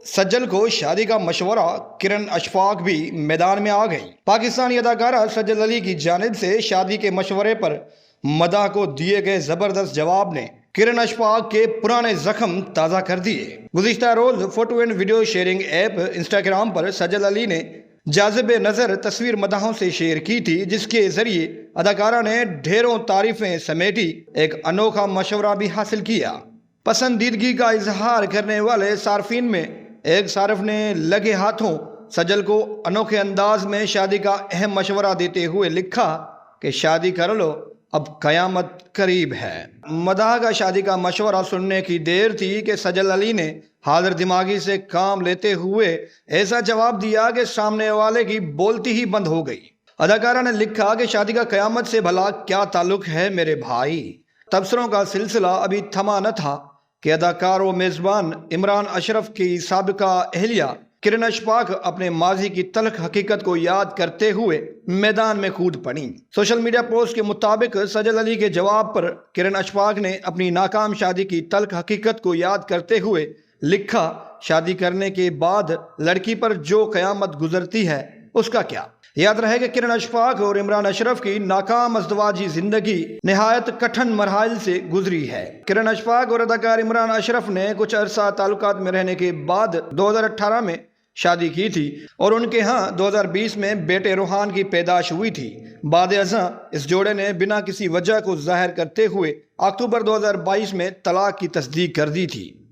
سجل کو شادی کا مشورہ، کرن اشفاق بھی میدان میں آ گئی۔ پاکستانی اداکارہ سجل علی کی جانب سے شادی کے مشورے پر مداح کو دیے گئے زبردست جواب نے کرن اشفاق کے پرانے زخم تازہ کر دیے۔ گزشتہ روز photo and video sharing app Instagram پر سجل علی نے جاذب نظر تصویر مداحوں سے شیئر کی تھی، جس کے ذریعے اداکارہ نے ڈھیروں تعریفیں سمیٹی ایک انوکھا مشورہ بھی حاصل کیا۔ پسندیدگی کا اظہار کرنے والے صارفین میں ایک صارف نے لگے ہاتھوں سجل کو انوکھے انداز میں شادی کا اہم مشورہ دیتے ہوئے لکھا کہ شادی کر لو، اب قیامت قریب ہے۔ مداح کا شادی کا مشورہ سننے کی دیر تھی کہ سجل علی نے حاضر دماغی سے کام لیتے ہوئے ایسا جواب دیا کہ سامنے والے کی بولتی ہی بند ہو گئی۔ اداکارہ نے لکھا کہ شادی کا قیامت سے بھلا کیا تعلق ہے میرے بھائی۔ تبصروں کا سلسلہ ابھی تھما نہ تھا کہ اداکار و میزبان عمران اشرف کی سابقہ اہلیہ کرن اشفاق اپنے ماضی کی تلخ حقیقت کو یاد کرتے ہوئے میدان میں کود پڑیں۔ سوشل میڈیا پوسٹ کے مطابق سجل علی کے جواب پر کرن اشفاق نے اپنی ناکام شادی کی تلخ حقیقت کو یاد کرتے ہوئے لکھا، شادی کرنے کے بعد لڑکی پر جو قیامت گزرتی ہے اس کا کیا۔ یاد رہے کہ کرن اشفاق اور عمران اشرف کی ناکام ازدواجی زندگی نہایت کٹھن مراحل سے گزری ہے۔ کرن اشفاق اور اداکار عمران اشرف نے کچھ عرصہ تعلقات میں رہنے کے بعد 2018 میں شادی کی تھی اور ان کے ہاں 2020 میں بیٹے روحان کی پیدائش ہوئی تھی۔ بعد ازاں اس جوڑے نے بنا کسی وجہ کو ظاہر کرتے ہوئے اکتوبر 2022 میں طلاق کی تصدیق کر دی تھی۔